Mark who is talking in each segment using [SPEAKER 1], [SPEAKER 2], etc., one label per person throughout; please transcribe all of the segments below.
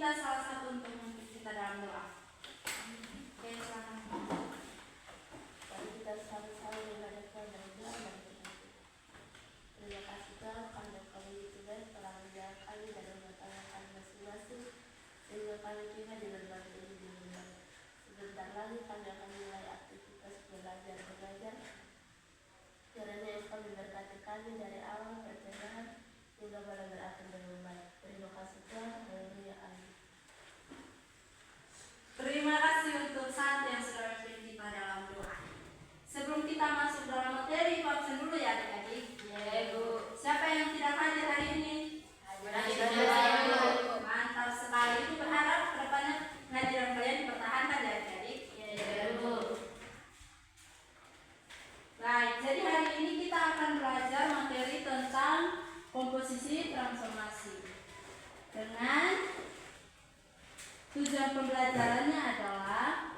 [SPEAKER 1] minta salah satu untuk memimpin kita dalam doa. Oke, silakan.
[SPEAKER 2] Mari kita sama-sama menghadapkan dalam doa dan berdoa. Terima kasih Tuhan karena kami Tuhan telah menjaga kami dalam bertanya kami masing-masing sehingga kami tiba di berbagai ini di rumah. Sebentar lagi kami akan mulai aktivitas belajar mengajar. Kiranya Engkau memberkati kami dari awal pertengahan hingga pada berakhir dengan baik. Terima kasih Tuhan. Haleluya. Amin.
[SPEAKER 1] Terima kasih untuk saat yang sudah memimpin kita dalam doa. Sebelum kita masuk dalam materi, Ibu absen dulu ya adik-adik.
[SPEAKER 2] Ya, Bu.
[SPEAKER 1] Siapa yang tidak hadir hari ini? Mantap sekali. Ibu berharap ke depannya kehadiran kalian dipertahankan ya adik-adik.
[SPEAKER 2] Ya, Bu.
[SPEAKER 1] Baik, jadi hari ini kita akan belajar materi tentang komposisi transformasi. Dengan tujuan pembelajarannya adalah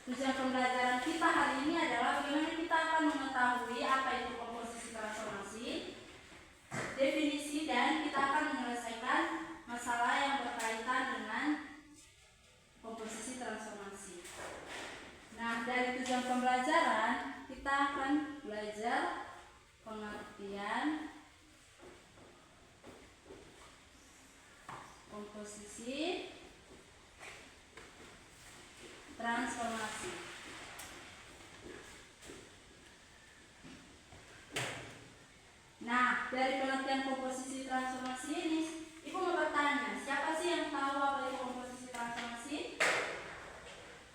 [SPEAKER 1] tujuan pembelajaran kita hari ini adalah bagaimana kita akan mengetahui apa itu komposisi transformasi, definisi, dan kita akan menyelesaikan masalah yang berkaitan dengan komposisi transformasi. Nah, dari tujuan pembelajaran kita akan belajar pengertian komposisi transformasi. Nah, dari pengertian komposisi transformasi ini, Ibu mau bertanya, siapa sih yang tahu apa itu komposisi transformasi?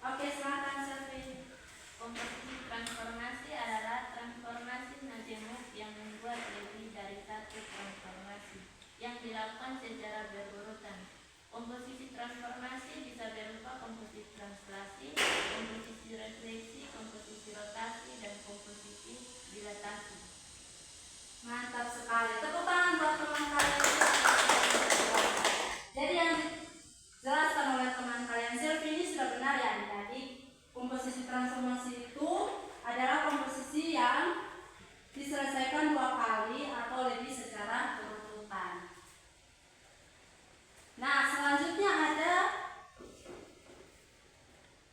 [SPEAKER 1] Oke, silakan Selvi.
[SPEAKER 2] Komposisi transformasi adalah transformasi majemuk yang membuat lebih dari satu transformasi yang dilakukan secara berurutan. Komposisi transformasi bisa berupa komposisi translasi, komposisi refleksi, komposisi rotasi, dan komposisi dilatasi.
[SPEAKER 1] Mantap sekali. Tepuk tangan buat teman kalian. Jadi yang dijelaskan oleh teman kalian Selvi ini sudah benar ya adik-adik. Komposisi transformasi itu adalah komposisi yang diselesaikan 2 kali atau lebih secara berurutan. Nah, selanjutnya ada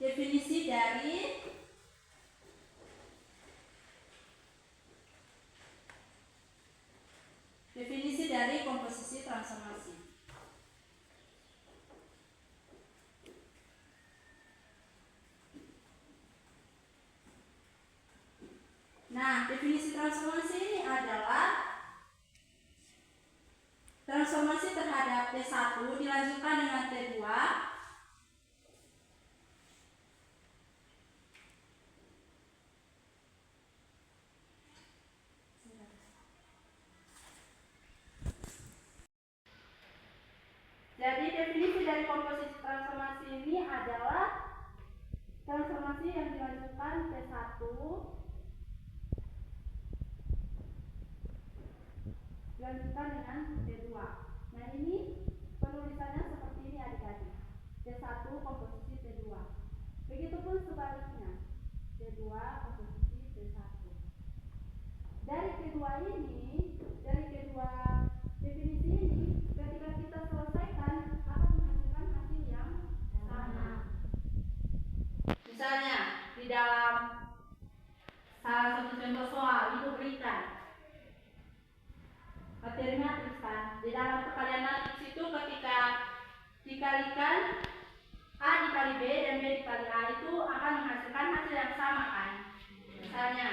[SPEAKER 1] definisi dari komposisi transformasi. Nah, definisi transformasi ini adalah transformasi terhadap T1 dilanjutkan dengan T2 Jadi definisi dari komposisi transformasi ini adalah transformasi yang dilanjutkan T1 dilanjutkan dengan T2. Nah, ini penulisannya seperti ini adik-adik. T1 komposisi T2. Begitupun sebaliknya. T2 komposisi T1. Dari kedua definisi ini, ketika kita selesaikan akan menghasilkan hasil yang sama. Misalnya di dalam salah satu contoh soal Ibu berikan materi matriks kan. Di dalam perkalian matriks itu ketika dikalikan A dikali B dan B dikali A itu akan menghasilkan hasil yang sama kan. Misalnya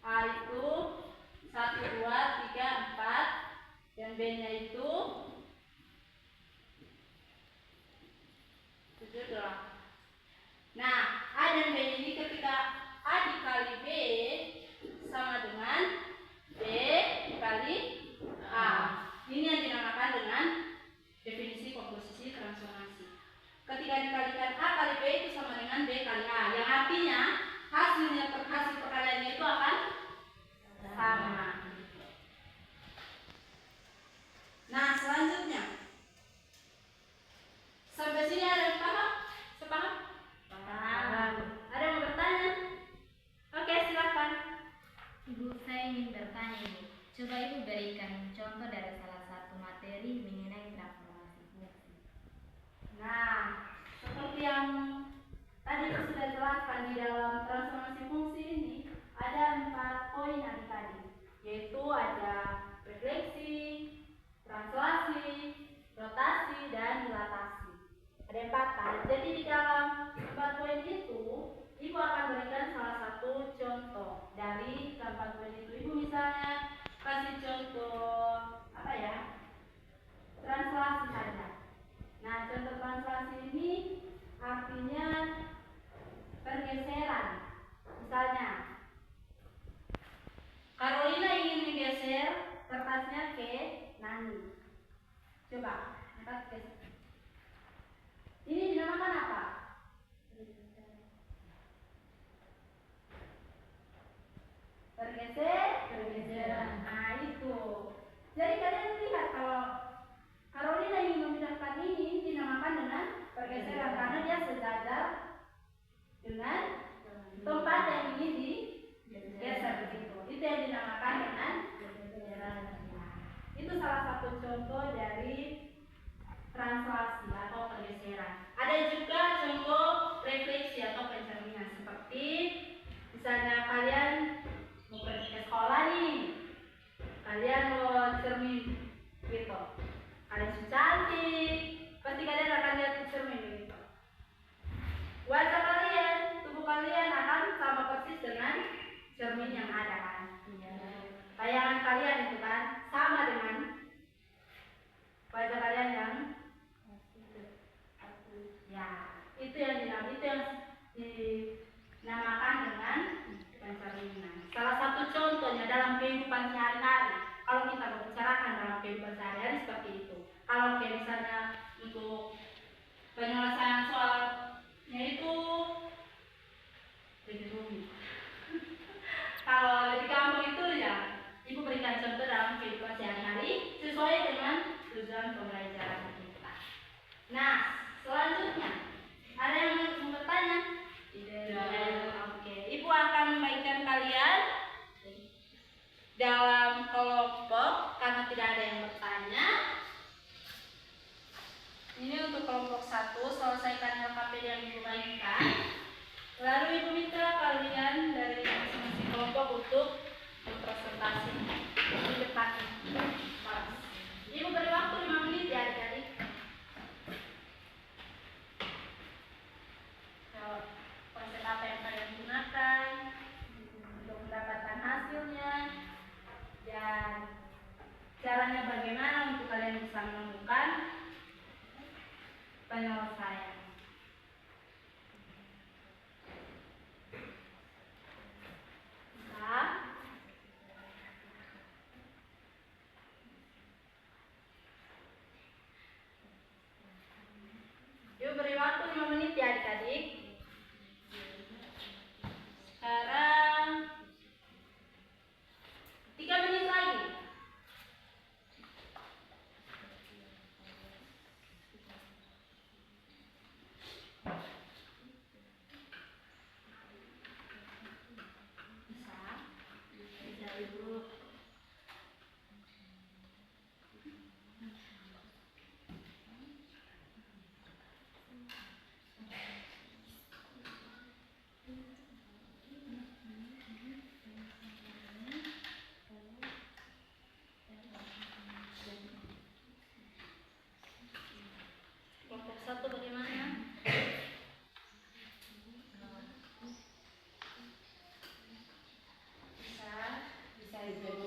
[SPEAKER 1] A itu 1, 2, 3, 4 dan B-nya itu 7, 8. Nah, A dan B ini ketika A dikali B sama dengan B dikali A. Ini yang dinamakan dengan definisi komposisi transformasi. Ketika dikalikan A kali B itu sama dengan B kali A, yang artinya hasil perkaliannya itu akan
[SPEAKER 3] ingin bertanya Ibu. Coba Ibu berikan contoh dari salah satu materi mengenai transformasi fungsi.
[SPEAKER 1] Nah, seperti yang tadi saya sudah jelaskan, di dalam transformasi fungsi ini ada 4 poin adik-adik, yaitu ada refleksi, translasi, rotasi, dan dilatasi. Ada 4 kan? Jadi di dalam 4 poin itu, Ibu akan berikan salah satu contoh dari 4 poin itu. Ibu misalnya kasih contoh apa ya? Translasi saja. Nah, contoh translasi ini artinya pergeseran. Misalnya, Carolina ingin menggeser kertasnya ke Nani. Coba, angkat ke. Ini dinamakan apa? Pergeseran. Nah, itu. Jadi kalian lihat kalau Carolina ingin memindahkan ini dinamakan dengan pergeseran karena dia sejajar dengan tempat yang ingin digeser begitu. Itu yang dinamakan dengan pergeseran. Itu salah satu contoh dari translasi atau pergeseran. Ada juga contoh refleksi atau pencerminan, seperti misalnya kalian mau pergi ke sekolah nih, kalian mau cermin gitu, kalian cantik, pasti kalian akan lihat di cermin gitu. Wajah kalian, tubuh kalian akan sama persis dengan cermin yang ada kan. Bayangan kalian itu kan sama dengan wajah kalian yang ya, itu yang dinamakan dengan pencerminan. Salah satu contohnya dalam kehidupan sehari-hari, kalau kita membicarakan dalam kehidupan sehari-hari seperti itu. Kalau misalnya untuk penyelesaian soalnya itu lebih rumit. Kalau lebih gampang itu ya, Ibu berikan contoh dalam kehidupan sehari-hari sesuai dengan tujuan pembelajaran kita. Nah, selanjutnya ada yang mau bertanya? Oke, Ibu akan membagikan kalian dalam kelompok karena tidak ada yang bertanya. Ini untuk kelompok 1, selesaikan LKPD yang Ibu bagikan. Lalu Ibu minta kalian dari masing-masing kelompok untuk presentasi di depan. Ibu beri waktu 5 menit ya adik-adik. Konsep apa yang kalian gunakan untuk mendapatkan hasilnya dan caranya bagaimana untuk kalian bisa menemukan penyelesaian. Yuk beri waktu 5 menit ya adik-adik. Sekarang 3 menit lagi. Bisa Ibu. Kelompok 1 bagaimana? Bisa Ibu.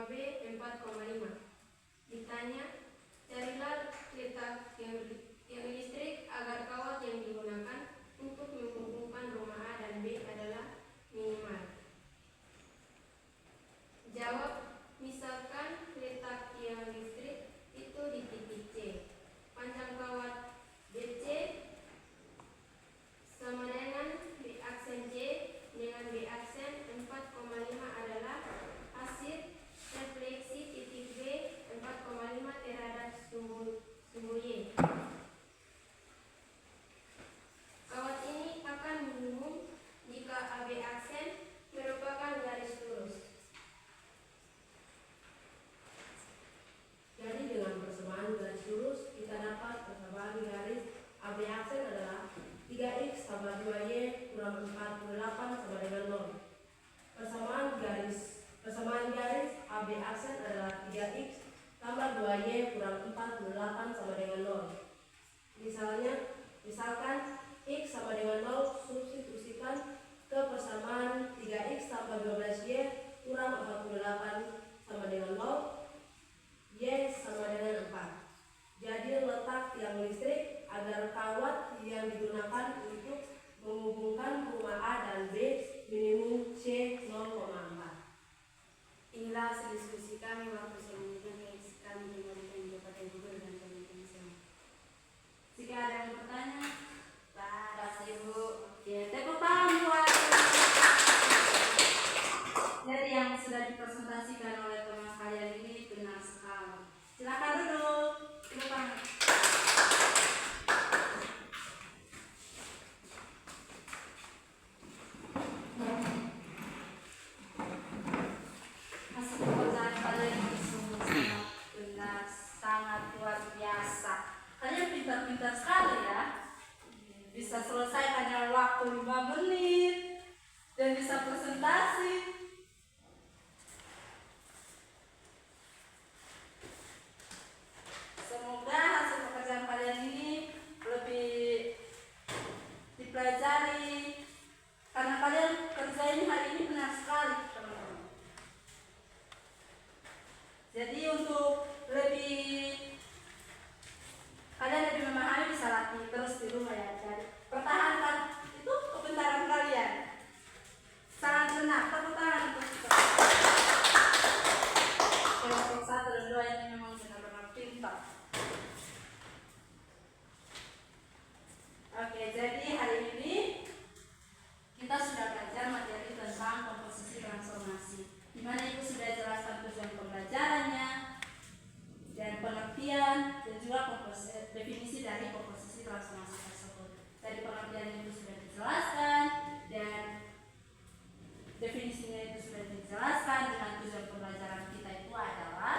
[SPEAKER 4] 5B 4,5. Ditanya, carilah letak yang listrik agar kawat yang digunakan untuk menghubungkan rumah A dan B adalah minimal. Jawab, misalkan letak tiang listrik itu di titik C. Panjang kawat BC sama dengan B aksen C dengan B aksen 4,5 adalah hasil refleksi titik B 4,5 terhadap sumbu Y. Kawat ini akan menghubung jika AB aksen merupakan garis lurus.
[SPEAKER 5] Jadi dengan persamaan garis lurus kita dapat persamaan garis AB aksen adalah 3x tambah 2y kurang 48 sama dengan 0. Persamaan garis AB aksen adalah 3x tambah 2y kurang 48 sama dengan 0. Misalkan x sama dengan 0 substitusikan ke persamaan 3x tambah 12y kurang 48 sama dengan 0, y sama dengan 4. Jadi letak tiang listrik agar kawat yang digunakan untuk menghubungkan rumah A dan B minimum C 0,4.
[SPEAKER 4] Inilah hasil diskusi kami waktu selanjutnya kami diberikan di Kabupaten Bogor dan teman-teman semua.
[SPEAKER 1] Jika ada yang bertanya,
[SPEAKER 2] Pas Ibu.
[SPEAKER 1] ya tepuk tangan buat. Jadi yang sudah dipresentasikan oleh teman kalian ini benar sekali. Silakan duduk. Tepuk tangan. Hasil pekerjaan kalian ini sungguh sangat benar, sangat luar biasa. Kalian pintar-pintar sekali ya. Bisa selesai hanya waktu 5 menit dan bisa presentasi. Semoga hasil pekerjaan kalian ini lebih dipelajari karena kalian kerjain hari ini benar sekali, teman-teman. Jadi untuk kalian lebih memahami bisa latih terus di rumah ya. Jadi pertahankan itu kepintaran kalian. Sangat benar, tepuk tangan untuk kita. Kelompok 1 dan 2 ini memang benar-benar pintar. Oke, jadi hari ini kita sudah belajar materi tentang komposisi transformasi, di mana Ibu sudah jelaskan tujuan pembelajarannya dan pengertian dan juga definisi dari komposisi transformasi tersebut. Dari pengertian itu sudah dijelaskan dan definisinya itu sudah dijelaskan. Dengan tujuan pembelajaran kita itu adalah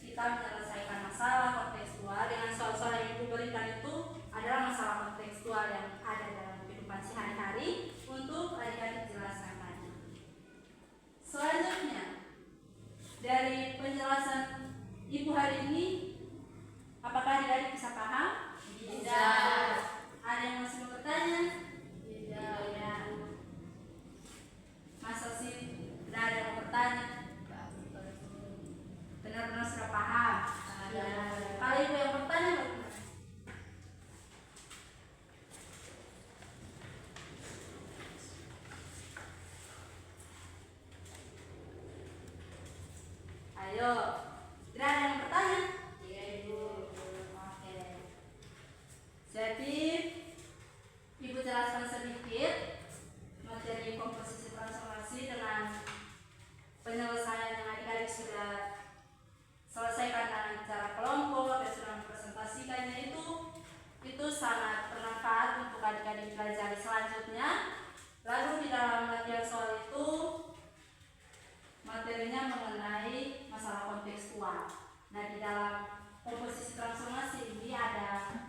[SPEAKER 1] kita menyelesaikan masalah kontekstual. Dengan soal-soal yang Ibu berikan itu adalah masalah kontekstual yang ada dalam kehidupan sehari-hari untuk adik-adik jelaskan tadi. Selanjutnya, dari penjelasan Ibu hari ini, apakah adik-adik bisa paham?
[SPEAKER 2] Bisa.
[SPEAKER 1] Ada yang masih mau bertanya?
[SPEAKER 2] Tidak.
[SPEAKER 1] Ya. Masa sih tidak ada yang mau bertanya? Benar-benar sudah paham?
[SPEAKER 2] Ya.
[SPEAKER 1] Kalau Ibu yang bertanya, bagaimana? Ayo, tidak ada yang bertanya?
[SPEAKER 2] Iya, Ibu.
[SPEAKER 1] Oke. Jadi, Ibu jelaskan sedikit materi komposisi transformasi dengan penyelesaian yang adik-adik sudah selesaikan dengan cara kelompok dan sudah mempresentasikannya itu sangat bermanfaat untuk adik-adik pelajari selanjutnya. Lalu di dalam latihan soal itu materinya mengenai masalah kontekstual. Nah, di dalam komposisi transformasi ini ada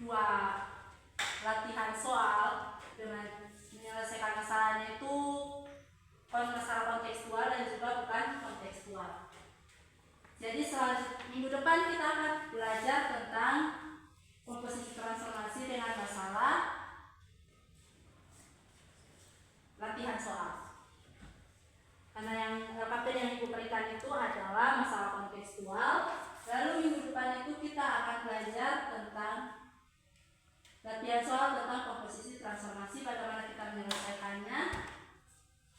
[SPEAKER 1] 2 latihan soal dengan menyelesaikan masalahnya itu masalah kontekstual dan juga bukan kontekstual. Jadi minggu depan kita akan belajar tentang komposisi transformasi dengan masalah latihan soal. Karena yang LKP yang Ibu berikan itu adalah masalah kontekstual. Lalu minggu depan itu kita akan belajar tentang latihan soal tentang komposisi transformasi, bagaimana kita menyelesaikannya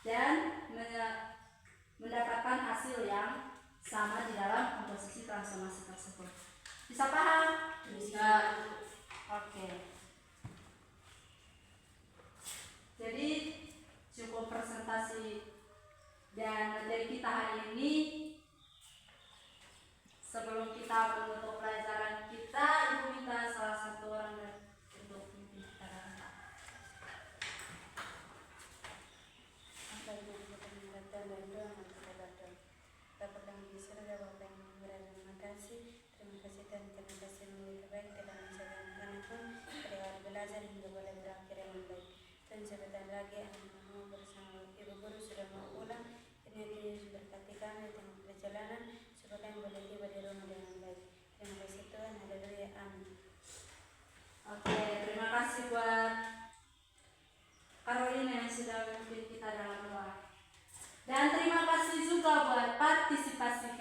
[SPEAKER 1] dan mendapatkan hasil yang sama di dalam komposisi transformasi tersebut. Bisa paham? Bisa. Oke. Jadi cukup presentasi dan materi kita hari ini. Sebelum kita menutup pelajaran kita, Ibu minta salah satu orang untuk memimpin kita.
[SPEAKER 2] Apa itu kita dan doa kita berdoa. Bapa kami di surga, Bapa yang berada, terima kasih dan terima kasih memiliki baik dalam menjaga anak-anakmu dari belajar hingga boleh berakhir dengan baik. Dan sebentar lagi anak-anakmu bersama ibu guru sudah mau pulang. Ini berkati kami dengan perjalanan supaya kami boleh tiba di rumah dengan baik. Terima kasih Tuhan, haleluya, amin.
[SPEAKER 1] Oke, terima kasih buat Carolina yang sudah memimpin kita dalam doa. Dan terima kasih juga buat partisipasi